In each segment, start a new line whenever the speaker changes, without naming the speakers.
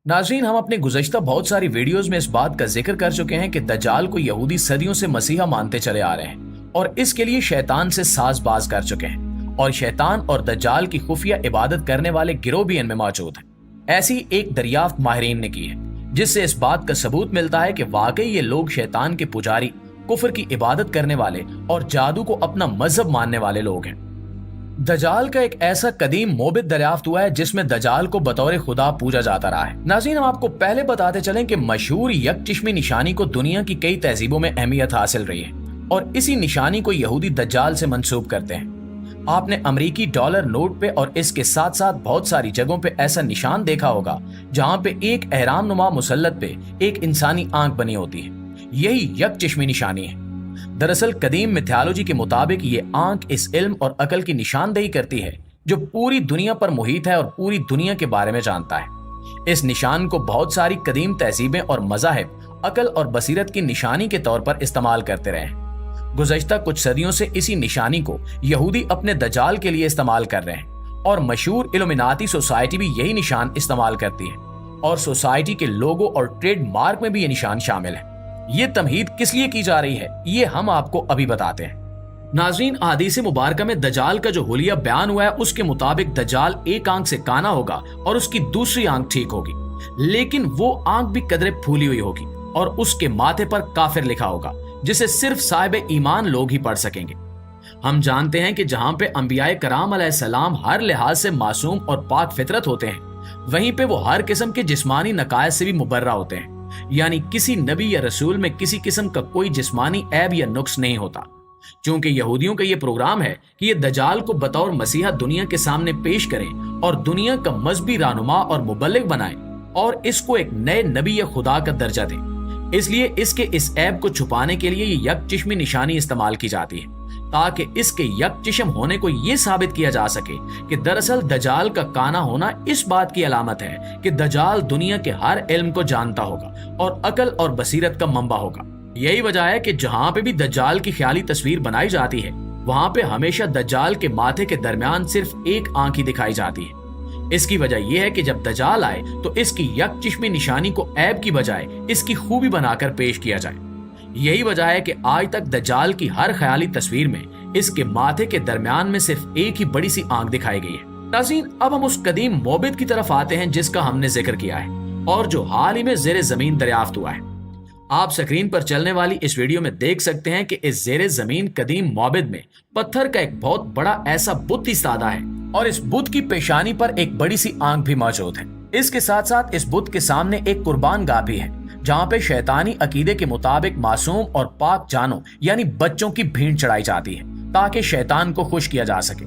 नाज़रीन, हम अपने गुज़श्ता बहुत सारी वीडियोस में इस बात का जिक्र कर चुके हैं कि दज्जाल को यहूदी सदियों से मसीहा मानते चले आ रहे हैं और इसके लिए शैतान से साज़बाज़ कर चुके हैं और शैतान और दज्जाल की खुफिया इबादत करने वाले गिरोह भी इनमें मौजूद है। ऐसी एक दरियाफ्त माहिरीन ने की है जिससे इस बात का सबूत मिलता है कि वाकई ये लोग शैतान के पुजारी, कुफर की इबादत करने वाले और जादू को अपना मजहब मानने वाले लोग हैं। दजाल का एक ऐसा कदीम मोबिद दरियाफ्त हुआ है जिसमें दजाल को बतौर खुदा पूजा जाता रहा है। नाज़रीन, हम आपको पहले बताते चलें कि मशहूर यकचिश्मी निशानी को दुनिया की कई तहजीबों में अहमियत हासिल रही है और इसी निशानी को यहूदी दज्जाल से मंसूब करते हैं। आपने अमरीकी डॉलर नोट पे और इसके साथ साथ बहुत सारी जगहों पे ऐसा निशान देखा होगा जहां पे एक एहराम नुमा मुसल्लत पे एक इंसानी आंख बनी होती है। यही यकचिश्मी निशानी है। दरअसल कदीम मिथोलॉजी के मुताबिक ये आंख इस इल्म और अकल की निशानदेही करती है जो पूरी दुनिया पर मुहित है और पूरी दुनिया के बारे में जानता है। इस निशान को बहुत सारी कदीम तहजीबें और मज़ाहिब अकल और बसीरत की निशानी के तौर पर इस्तेमाल करते रहे हैं। गुज़श्ता कुछ सदियों से इसी निशानी को यहूदी अपने दज्जाल के लिए इस्तेमाल कर रहे हैं और मशहूर इल्यूमिनाती सोसाइटी भी यही निशान इस्तेमाल करती है और सोसाइटी के लोगो और ट्रेड मार्क में भी ये निशान शामिल है। ये तमहीद किस लिए की जा रही है ये हम आपको अभी बताते हैं। नाज़रीन, हदीस मुबारक में दज्जाल का जो हुलिया बयान हुआ है उसके मुताबिक दज्जाल एक आंख से काना होगा और उसकी दूसरी आंख ठीक होगी, लेकिन वो आंख भी कदरे फूली हुई होगी और उसके माथे पर काफिर लिखा होगा जिसे सिर्फ साहिब ईमान लोग ही पढ़ सकेंगे। हम जानते हैं कि जहां पे अंबियाए कराम अलैहिस्सलाम हर लिहाज से मासूम और पाक फितरत होते हैं, वहीं पे वो हर किस्म के जिस्मानी नकायत से भी मुबर्रा होते हैं। यानी किसी नबी या रसूल में किसी किस्म का कोई जिस्मानी ऐब या नुक्स नहीं होता। क्योंकि यहूदियों का ये प्रोग्राम है कि ये दज्जाल को बतौर मसीहा दुनिया के सामने पेश करें और दुनिया का मजहबी रहनुमा और मुबल्लिग बनाएं और इसको एक नए नबी या खुदा का दर्जा दें। इसलिए इसके इस ऐब को छुपाने के लिए ये यकचिश्मी निशानी इस्तेमाल की जाती है ताकि इसके यकचिश्म होने को ये साबित किया जा सके कि दरअसल दज्जाल का काना होना इस बात की अलामत है कि दज्जाल दुनिया के हर इल्म को जानता होगा और अकल और बसीरत का मंबा होगा। यही वजह है कि जहां पे भी दज्जाल की ख्याली तस्वीर बनाई जाती है वहां पे हमेशा दज्जाल के माथे के दरमियान सिर्फ एक आंख ही दिखाई जाती है। इसकी वजह यह है कि जब दज्जाल आए तो इसकी यकचिश्मी निशानी को ऐब की बजाय इसकी खूबी बनाकर पेश किया जाए। यही वजह है कि आज तक दज्जाल की हर ख्याली तस्वीर में इसके माथे के दरमियान में सिर्फ एक ही बड़ी सी आंख दिखाई गई है। नाज़रीन, अब हम उस कदीम मोबिद की तरफ आते हैं जिसका हमने जिक्र किया है और जो हाल ही में ज़ेरे जमीन दरियाफ्त हुआ है। आप स्क्रीन पर चलने वाली इस वीडियो में देख सकते हैं कि इस ज़ेरे जमीन कदीम मोबिद में पत्थर का एक बहुत बड़ा ऐसा बुत इस्तादा है और इस बुत की पेशानी पर एक बड़ी सी आंख भी मौजूद है। इसके साथ साथ इस बुत के सामने एक कुर्बान गाह भी है जहां पे शैतानी अकीदे के मुताबिक मासूम और पाक जानों यानी बच्चों की भीड़ चढ़ाई जाती है ताकि शैतान को खुश किया जा सके।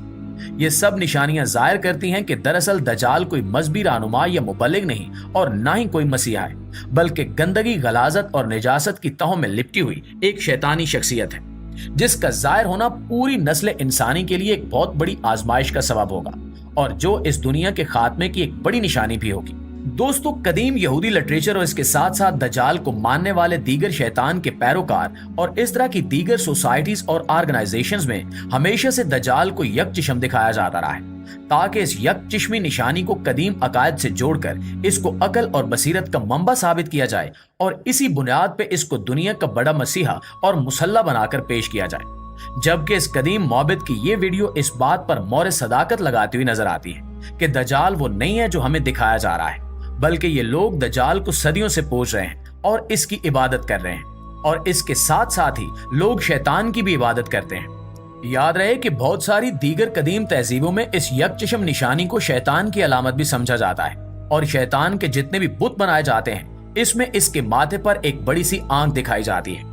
ये सब निशानियां जाहिर करती हैं कि दरअसल दज्जाल कोई मजहबी रहनुमा या मुबल्लिग नहीं और ना ही कोई मसीहा है, बल्कि गंदगी, गलाजत और निजासत की तहों में लिपटी हुई एक शैतानी शख्सियत है जिसका जाहिर होना पूरी नस्ल इंसानी के लिए एक बहुत बड़ी आजमाइश का सबब होगा और जो इस दुनिया के खात्मे की एक बड़ी निशानी भी होगी। दोस्तों, कदीम यहूदी लिटरेचर और इसके साथ साथ दज्जाल को मानने वाले दीगर शैतान के पैरोकार और इस तरह की दीगर सोसाइटीज और ऑर्गेनाइजेशंस में हमेशा से दज्जाल को यकचिश्म दिखाया जाता रहा है ताकि इस यकचिश्मी निशानी को कदीम अकायद से जोड़कर इसको अकल और बसीरत का मंबा साबित किया जाए और इसी बुनियाद पे इसको दुनिया का बड़ा मसीहा और मुसल्ला बनाकर पेश किया जाए। जबकि इस कदीम मोबिद की ये वीडियो इस बात पर मोहर सदाकत लगाती हुई नजर आती है कि दज्जाल वो नहीं है जो हमें दिखाया जा रहा है, बल्कि ये लोग दज्जाल को सदियों से पूज रहे हैं और इसकी इबादत कर रहे हैं और इसके साथ साथ ही लोग शैतान की भी इबादत करते हैं। याद रहे कि बहुत सारी दीगर कदीम तहजीबों में इस यकचिश्म निशानी को शैतान की अलामत भी समझा जाता है और शैतान के जितने भी बुत बनाए जाते हैं इसमें इसके माथे पर एक बड़ी सी आंख दिखाई जाती है।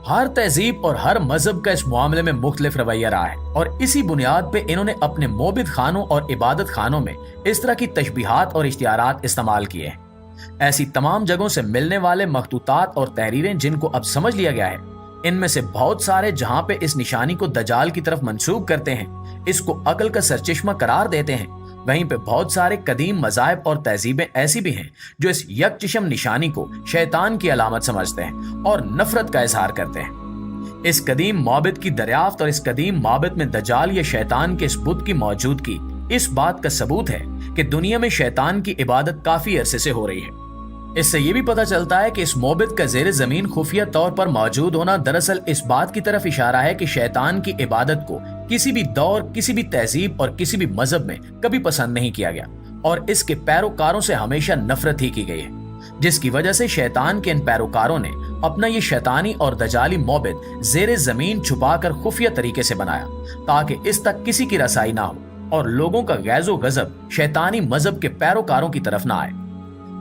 हर तहजीब और हर मजहब का इस मामले में मुख्तलिफ रवैया रहा है और इसी बुनियाद पे इन्होंने अपने मोबिद खानों और इबादत खानों में इस तरह की तशबीहात और इश्तिहारात इस्तेमाल किए हैं। ऐसी तमाम जगहों से मिलने वाले मखतूतात और तहरीरें जिनको अब समझ लिया गया है, इनमें से बहुत सारे जहां पे इस निशानी को दज्जाल की तरफ मंसूब करते हैं, इसको अकल का सरचश्मा करार देते हैं, वहीं पे बहुत सारे कदीम मज़ाहिब और तहजीबें ऐसी भी हैं जो इस यकचिश्म निशानी को शैतान की अलामत समझते हैं और नफरत का इजहार करते हैं। इस कदीम माबिद की दरियाफ्त और इस कदीम माबिद में दज्जाल या शैतान के इस बुत की मौजूदगी इस बात का सबूत है कि दुनिया में शैतान की इबादत काफी अरसे से हो रही है। इससे ये भी पता चलता है कि इस मोबिद का ज़ेरे ज़मीन खुफिया तौर पर मौजूद होना दरअसल इस बात की तरफ इशारा है कि शैतान की इबादत को किसी भी दौर, किसी भी तहजीब और किसी भी मजहब में कभी पसंद नहीं किया गया और इसके पैरोकारों से हमेशा नफरत ही की गई है, जिसकी वजह से शैतान के इन पैरोकारों ने अपना ये शैतानी और दजाली मोबिद ज़ेरे ज़मीन छुपाकर खुफिया तरीके से बनाया ताकि इस तक किसी की रसाई ना हो और लोगों का गैज़ो गजब शैतानी मजहब के पैरोकारों की तरफ ना आए।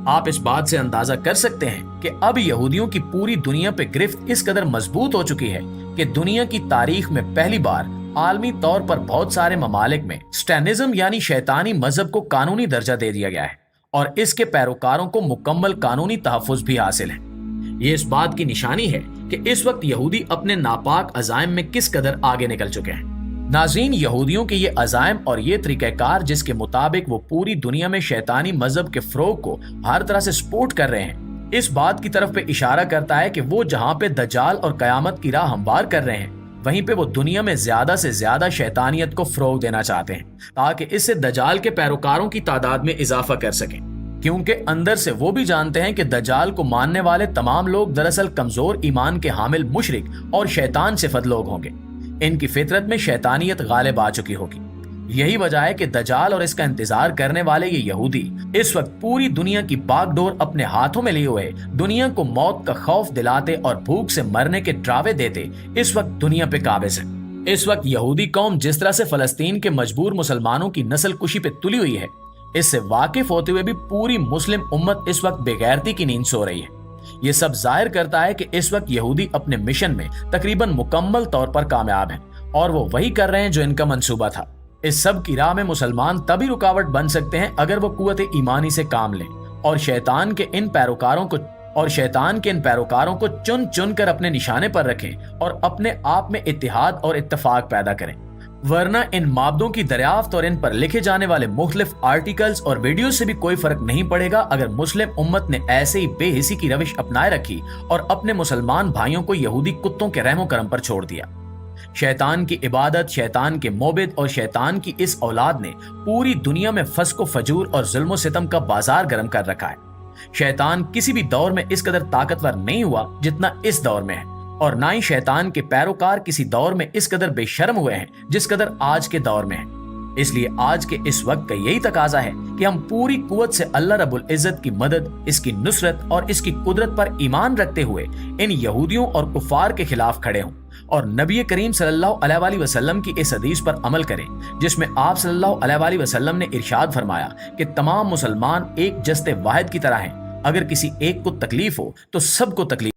आप इस बात से अंदाजा कर सकते हैं कि अब यहूदियों की पूरी दुनिया पे गिरफ्त इस कदर मजबूत हो चुकी है कि दुनिया की तारीख में पहली बार आलमी तौर पर बहुत सारे ममालिक में स्टैनिज्म यानी शैतानी मजहब को कानूनी दर्जा दे दिया गया है और इसके पैरोकारों को मुकम्मल कानूनी तहफ़्फ़ुज़ भी हासिल है। ये इस बात की निशानी है कि इस वक्त यहूदी अपने नापाक अज़ाइम में किस कदर आगे निकल चुके हैं। नाज़रीन, यहूदियों के ये अज़ाइम और ये तरीक़ाकार जिसके मुताबिक वो पूरी दुनिया में शैतानी मजहब के फ़रोग़ को हर तरह से सपोर्ट कर रहे हैं, इस बात की तरफ पे इशारा करता है कि वो जहाँ पे दज्जाल और क़यामत की राह हमवार कर रहे हैं, वहीं पे वो दुनिया में ज्यादा से ज्यादा शैतानियत को फ़रोग़ देना चाहते हैं ताकि इससे दज्जाल के पैरोकारों की तादाद में इजाफा कर सकें, क्योंकि अंदर से वो भी जानते हैं कि दज्जाल को मानने वाले तमाम लोग दरअसल कमजोर ईमान के हामिल मुशरिक और शैतान सिफत लोग होंगे। इनकी फितरत में शैतानियत गालिब आ चुकी होगी। यही वजह है कि दज्जाल और इसका इंतजार करने वाले ये यहूदी इस वक्त पूरी दुनिया की बागडोर अपने हाथों में लिए हुए दुनिया को मौत का खौफ दिलाते और भूख से मरने के ड्रावे देते इस वक्त दुनिया पे काबिज है। इस वक्त यहूदी कौम जिस तरह से फलस्तीन के मजबूर मुसलमानों की नस्ल कुशी पे तुली हुई है, इससे वाकिफ होते हुए भी पूरी मुस्लिम उम्मत इस वक्त बेगैरती की नींद सो रही है। ये सब जाहिर करता है कि इस वक्त यहूदी अपने मिशन में तकरीबन मुकम्मल तौर पर कामयाब हैं और वो वही कर रहे हैं जो इनका मंसूबा था। इस सब की राह में मुसलमान तभी रुकावट बन सकते हैं अगर वो कुव्वत ईमानी से काम लें और शैतान के इन पैरोकारों को चुन चुन कर अपने निशाने पर रखें और अपने आप में इत्तेहाद और इत्तेफाक पैदा करें। वरना इन माबदों की दरियाफ्त और इन पर लिखे जाने वाले मुख्तलिफ आर्टिकल्स और वीडियो से भी कोई फर्क नहीं पड़ेगा अगर मुस्लिम उम्मत ने ऐसे ही बेहिसी की रविश अपनाए रखी और अपने मुसलमान भाइयों को यहूदी कुत्तों के रहमो करम पर छोड़ दिया। शैतान की इबादत, शैतान के मोबिद और शैतान की इस औलाद ने पूरी दुनिया में फस्को फजूर और जुल्म सितम का बाजार गर्म कर रखा है। शैतान किसी भी दौर में इस कदर ताकतवर नहीं हुआ जितना इस दौर में है और ना ही शैतान के पैरोकार किसी दौर में इस कदर बेशर्म हुए हैं जिस कदर आज के दौर में है। इसलिए आज के इस वक्त का यही तकाजा है कि हम पूरी कुव्वत से अल्लाह रब्बुल इज्जत की मदद, इसकी नुसरत और इसकी कुदरत पर ईमान रखते हुए इन यहूदियों और कुफार के खिलाफ खड़े हों और नबी करीम सल्लल्लाहु अलैहि वसल्लम की इस हदीस पर अमल करें जिसमें आप सल्लल्लाहु अलैहि वसल्लम ने इरशाद फरमाया कि तमाम मुसलमान एक जस्ते वाहिद की तरह हैं। अगर किसी एक को तकलीफ हो तो सबको तकलीफ